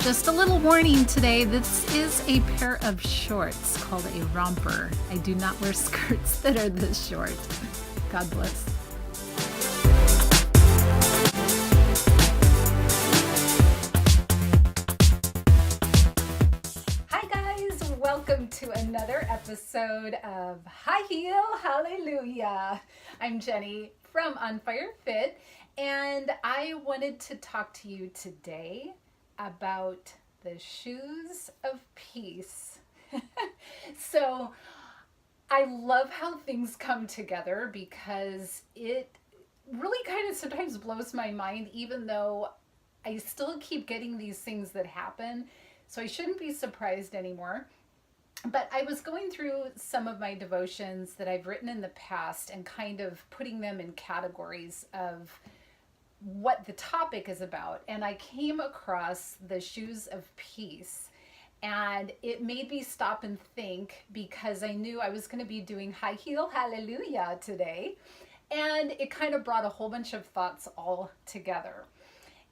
Just a little warning today, this is a pair of shorts called a romper. I do not wear skirts that are this short. God bless. Hi guys, welcome to another episode of High Heel Hallelujah. I'm Jennie from On Fire Fit, and I wanted to talk to you today about the shoes of peace. So I love how things come together because it really kind of sometimes blows my mind, even though I still keep getting these things that happen. So I shouldn't be surprised anymore. But I was going through some of my devotions that I've written in the past and kind of putting them in categories of what the topic is about, and I came across the shoes of peace, and it made me stop and think because I knew I was going to be doing High Heel Hallelujah today, and it kind of brought a whole bunch of thoughts all together.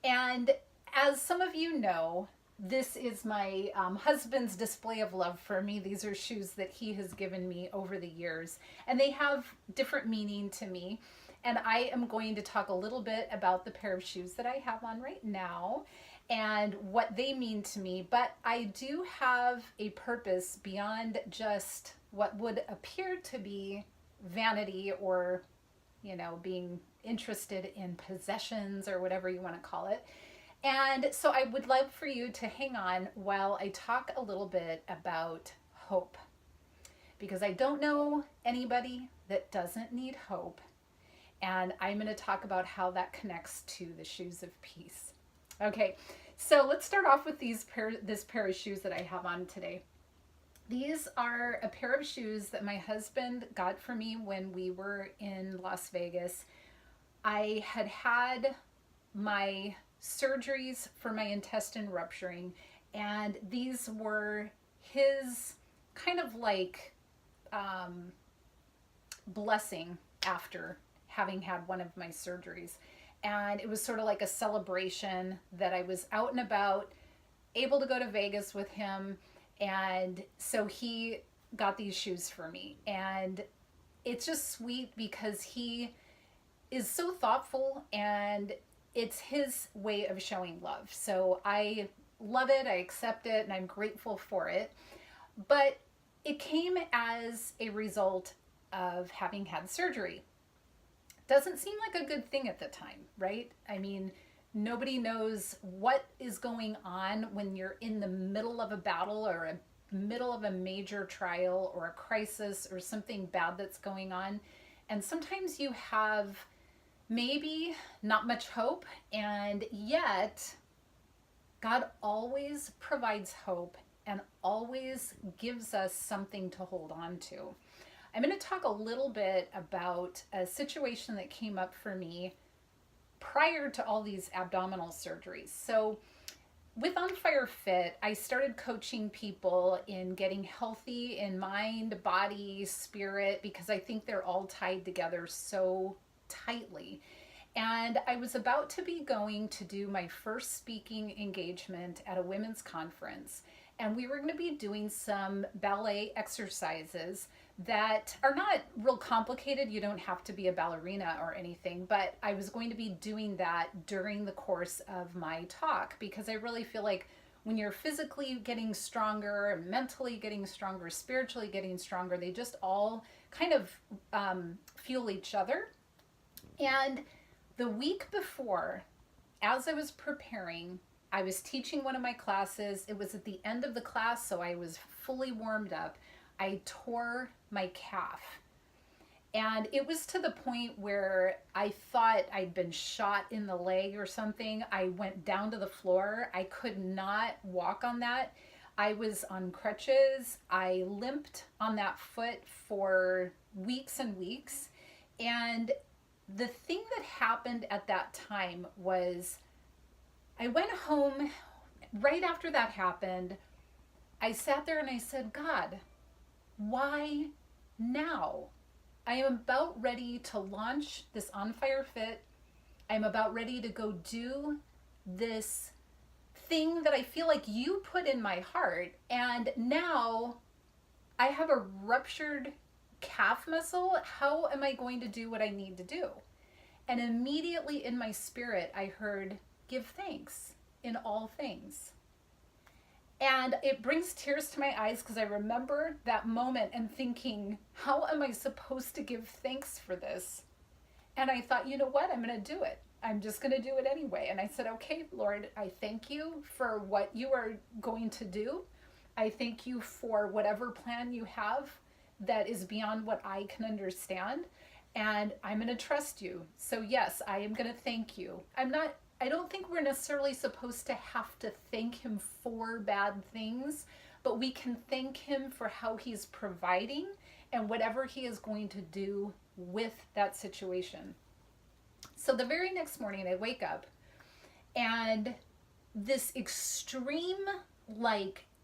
And as some of you know, this is my husband's display of love for me. These are shoes that he has given me over the years, and they have different meaning to me. And I am going to talk a little bit about the pair of shoes that I have on right now and what they mean to me. But I do have a purpose beyond just what would appear to be vanity or, being interested in possessions or whatever you want to call it. And so I would love for you to hang on while I talk a little bit about hope, because I don't know anybody that doesn't need hope. And I'm going to talk about how that connects to the shoes of peace. Okay, so let's start off with this pair of shoes that I have on today. These are a pair of shoes that my husband got for me when we were in Las Vegas. I had had my surgeries for my intestine rupturing, and these were his kind of like blessing after having had one of my surgeries. And it was sort of like a celebration that I was out and about, able to go to Vegas with him. And so he got these shoes for me. And it's just sweet because he is so thoughtful, and it's his way of showing love. So I love it, I accept it, and I'm grateful for it. But it came as a result of having had surgery. Doesn't seem like a good thing at the time, right? I mean, nobody knows what is going on when you're in the middle of a battle or a middle of a major trial or a crisis or something bad that's going on. And sometimes you have maybe not much hope, and yet God always provides hope and always gives us something to hold on to. I'm going to talk a little bit about a situation that came up for me prior to all these abdominal surgeries. So with On Fire Fit, I started coaching people in getting healthy in mind, body, spirit, because I think they're all tied together so tightly. And I was about to be going to do my first speaking engagement at a women's conference. And we were going to be doing some ballet exercises that are not real complicated. You don't have to be a ballerina or anything, but I was going to be doing that during the course of my talk because I really feel like when you're physically getting stronger, mentally getting stronger, spiritually getting stronger, they just all kind of fuel each other. And the week before, as I was preparing, I was teaching one of my classes. It was at the end of the class, so I was fully warmed up. I tore my calf. And it was to the point where I thought I'd been shot in the leg or something. I went down to the floor. I could not walk on that. I was on crutches. I limped on that foot for weeks and weeks. And the thing that happened at that time was I went home right after that happened. I sat there and I said, God, why now? I am about ready to launch this On Fire Fit. I'm about ready to go do this thing that I feel like you put in my heart. And now I have a ruptured calf muscle. How am I going to do what I need to do? And immediately in my spirit, I heard, give thanks in all things. And it brings tears to my eyes because I remember that moment and thinking, how am I supposed to give thanks for this? And I thought, you know what? I'm going to do it. I'm just going to do it anyway. And I said, okay, Lord, I thank you for what you are going to do. I thank you for whatever plan you have that is beyond what I can understand. And I'm going to trust you. So yes, I am going to thank you. I don't think we're necessarily supposed to have to thank him for bad things, but we can thank him for how he's providing and whatever he is going to do with that situation. So the very next morning I wake up and this extreme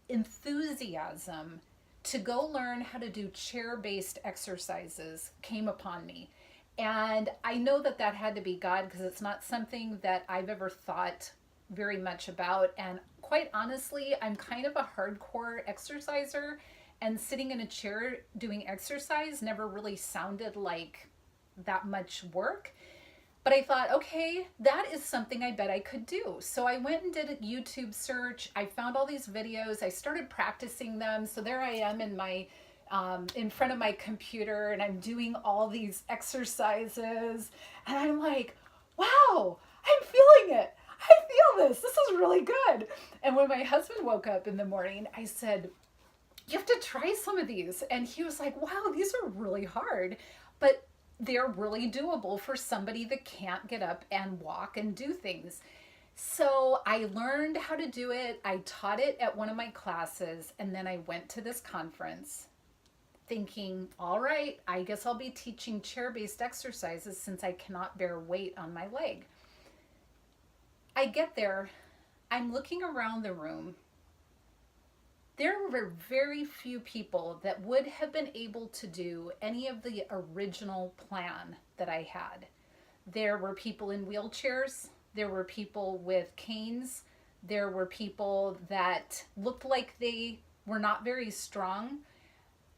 enthusiasm to go learn how to do chair-based exercises came upon me. And I know that had to be God because it's not something that I've ever thought very much about. And quite honestly, I'm kind of a hardcore exerciser, and sitting in a chair doing exercise never really sounded like that much work. But I thought, okay, that is something I bet I could do. So I went and did a YouTube search. I found all these videos. I started practicing them. So there I am in front of my computer, and I'm doing all these exercises. And I'm like, wow, I'm feeling it. I feel this. This is really good. And when my husband woke up in the morning, I said, you have to try some of these. And he was like, wow, these are really hard. But they're really doable for somebody that can't get up and walk and do things. So I learned how to do it. I taught it at one of my classes, and then I went to this conference thinking, all right, I guess I'll be teaching chair-based exercises since I cannot bear weight on my leg. I get there, I'm looking around the room. There were very few people that would have been able to do any of the original plan that I had. There were people in wheelchairs. There were people with canes. There were people that looked like they were not very strong.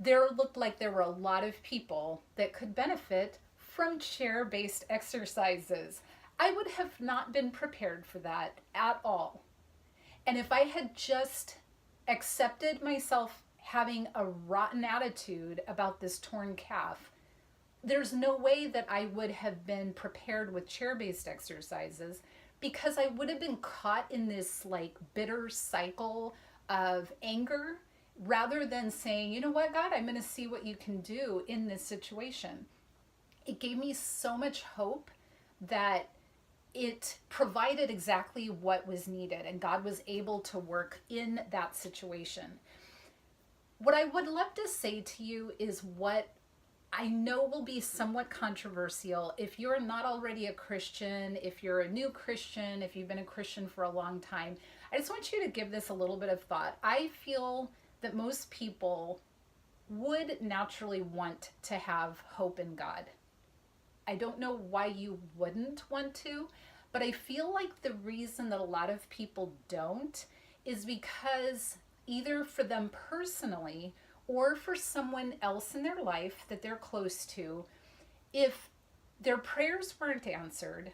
There looked like there were a lot of people that could benefit from chair-based exercises. I would have not been prepared for that at all. And if I had just accepted myself having a rotten attitude about this torn calf, there's no way that I would have been prepared with chair-based exercises, because I would have been caught in this bitter cycle of anger rather than saying, you know what, God, I'm going to see what you can do in this situation. It gave me so much hope that it provided exactly what was needed, and God was able to work in that situation. What I would love to say to you is what I know will be somewhat controversial. If you're not already a Christian, if you're a new Christian, if you've been a Christian for a long time, I just want you to give this a little bit of thought. I feel that most people would naturally want to have hope in God. I don't know why you wouldn't want to, but I feel like the reason that a lot of people don't is because either for them personally or for someone else in their life that they're close to, if their prayers weren't answered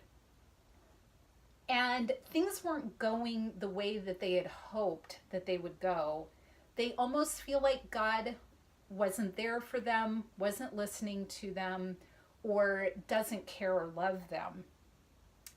and things weren't going the way that they had hoped that they would go, they almost feel like God wasn't there for them, wasn't listening to them, or doesn't care or love them.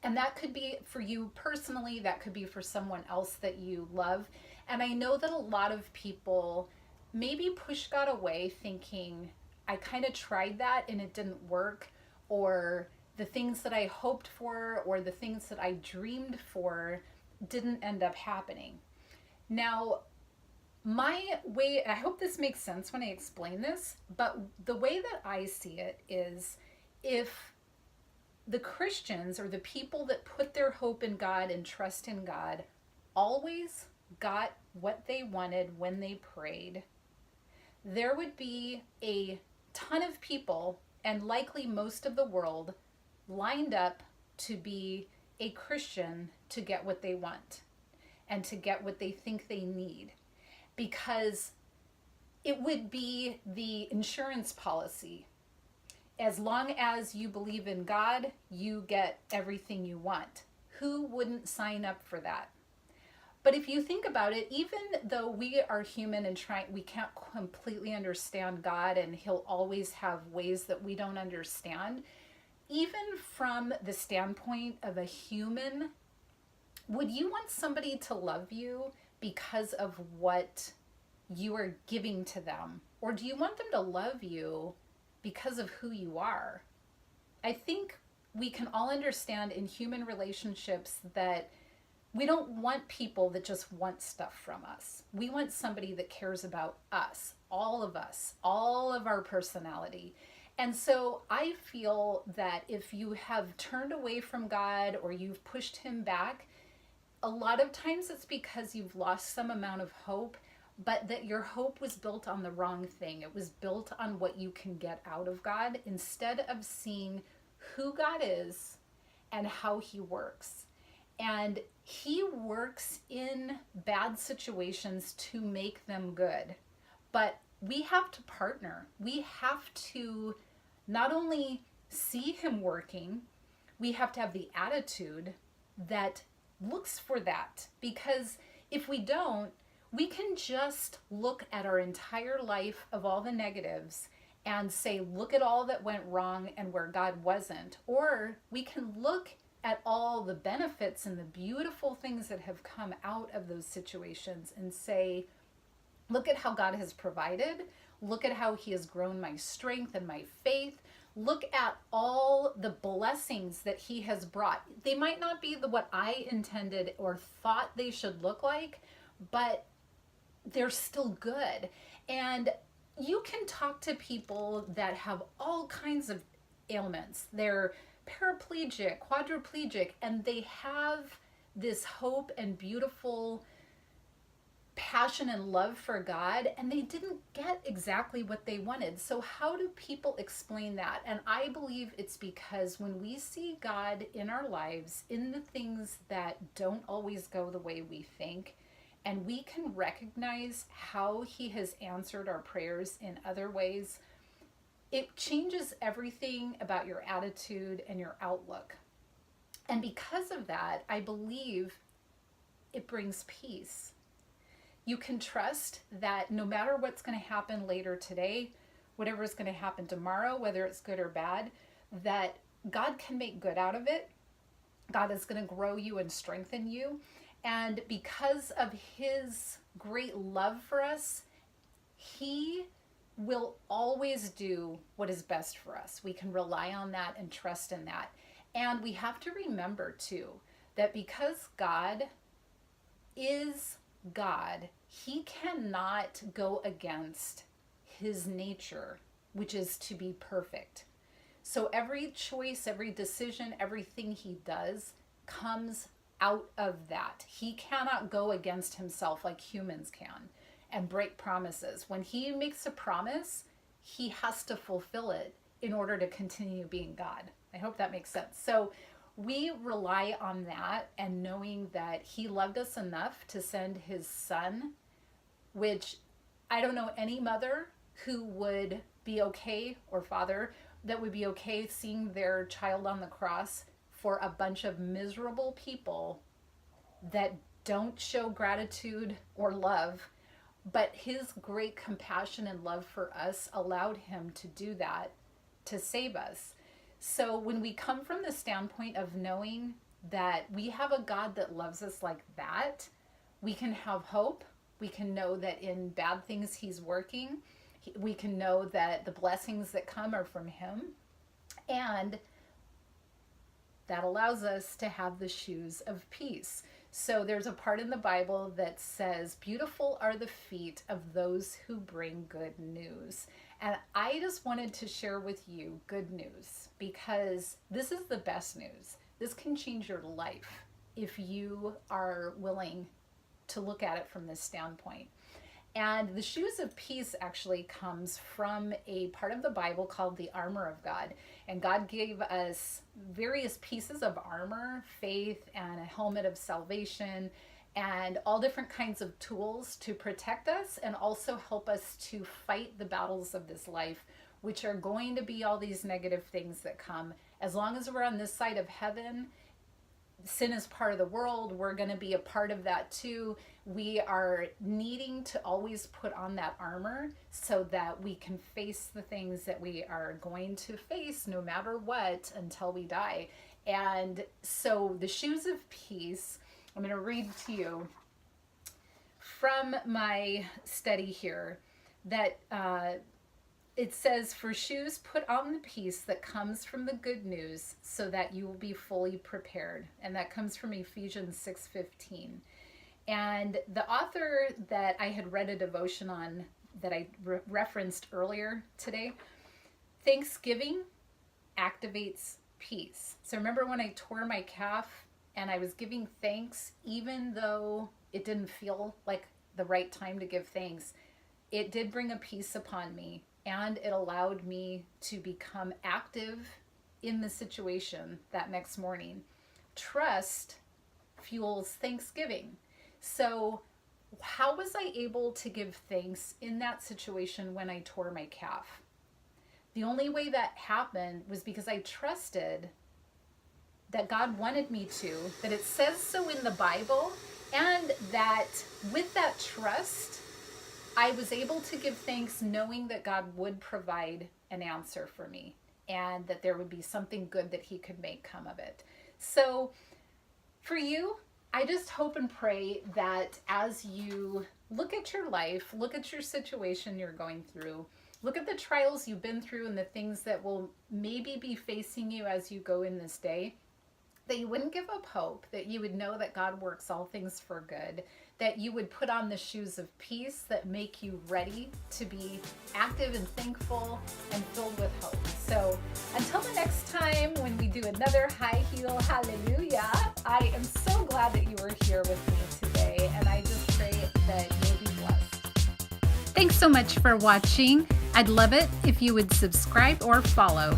And that could be for you personally, that could be for someone else that you love. And I know that a lot of people maybe push God away thinking, I kind of tried that and it didn't work, or the things that I hoped for or the things that I dreamed for didn't end up happening. Now, my way, I hope this makes sense when I explain this, but the way that I see it is, if the Christians or the people that put their hope in God and trust in God always got what they wanted when they prayed, there would be a ton of people, and likely most of the world, lined up to be a Christian to get what they want. and to get what they think they need, because it would be the insurance policy. As long as you believe in God, you get everything you want. Who wouldn't sign up for that? But if you think about it, even though we are human and we can't completely understand God, and he'll always have ways that we don't understand, even from the standpoint of a human, would you want somebody to love you because of what you are giving to them? Or do you want them to love you because of who you are? I think we can all understand in human relationships that we don't want people that just want stuff from us. We want somebody that cares about us, all of our personality. And so I feel that if you have turned away from God or you've pushed him back, a lot of times it's because you've lost some amount of hope, but that your hope was built on the wrong thing. It was built on what you can get out of God instead of seeing who God is and how he works. And he works in bad situations to make them good. But we have to partner. We have to not only see him working, we have to have the attitude that looks for that. Because if we don't, we can just look at our entire life of all the negatives and say, look at all that went wrong and where God wasn't. Or we can look at all the benefits and the beautiful things that have come out of those situations and say, look at how God has provided. Look at how he has grown my strength and my faith. Look at all the blessings that he has brought. They might not be what I intended or thought they should look like, but they're still good. And you can talk to people that have all kinds of ailments. They're paraplegic, quadriplegic, and they have this hope and beautiful passion and love for God, and they didn't get exactly what they wanted. So how do people explain that? And I believe it's because when we see God in our lives, in the things that don't always go the way we think, and we can recognize how he has answered our prayers in other ways, it changes everything about your attitude and your outlook. And because of that, I believe it brings peace. You can trust that no matter what's going to happen later today, whatever is going to happen tomorrow, whether it's good or bad, that God can make good out of it. God is going to grow you and strengthen you. And because of his great love for us, he will always do what is best for us. We can rely on that and trust in that. And we have to remember too, that because God is God, he cannot go against his nature, which is to be perfect. So every choice, every decision, everything he does comes out of that. He cannot go against himself like humans can and break promises. When he makes a promise, he has to fulfill it in order to continue being God. I hope that makes sense. So we rely on that and knowing that he loved us enough to send his son, which I don't know any mother who would be okay, or father that would be okay seeing their child on the cross for a bunch of miserable people that don't show gratitude or love. But his great compassion and love for us allowed him to do that, to save us. So when we come from the standpoint of knowing that we have a God that loves us like that, we can have hope. We can know that in bad things he's working. We can know that the blessings that come are from him. And that allows us to have the shoes of peace. So there's a part in the Bible that says, beautiful are the feet of those who bring good news. And I just wanted to share with you good news, because this is the best news. This can change your life if you are willing to look at it from this standpoint. And the shoes of peace actually comes from a part of the Bible called the armor of God. And God gave us various pieces of armor, faith, and a helmet of salvation. and all different kinds of tools to protect us and also help us to fight the battles of this life, which are going to be all these negative things that come. As long as we're on this side of heaven, sin is part of the world. We're going to be a part of that too. We are needing to always put on that armor so that we can face the things that we are going to face no matter what until we die. And so the shoes of peace, I'm going to read to you from my study here that it says, for shoes, put on the peace that comes from the good news so that you will be fully prepared. And that comes from Ephesians 6:15. And the author that I had read a devotion on that I referenced earlier today, Thanksgiving activates peace. So remember when I tore my calf and I was giving thanks, even though it didn't feel like the right time to give thanks, it did bring a peace upon me, and it allowed me to become active in the situation that next morning. Trust fuels thanksgiving. So how was I able to give thanks in that situation when I tore my calf? The only way that happened was because I trusted that God wanted me to, that it says so in the Bible, and that with that trust, I was able to give thanks knowing that God would provide an answer for me and that there would be something good that he could make come of it. So for you, I just hope and pray that as you look at your life, look at your situation you're going through, look at the trials you've been through and the things that will maybe be facing you as you go in this day, that you wouldn't give up hope, that you would know that God works all things for good, that you would put on the shoes of peace that make you ready to be active and thankful and filled with hope. So until the next time when we do another high heel hallelujah, I am so glad that you were here with me today, and I just pray that you'll be blessed. Thanks so much for watching. I'd love it if you would subscribe or follow.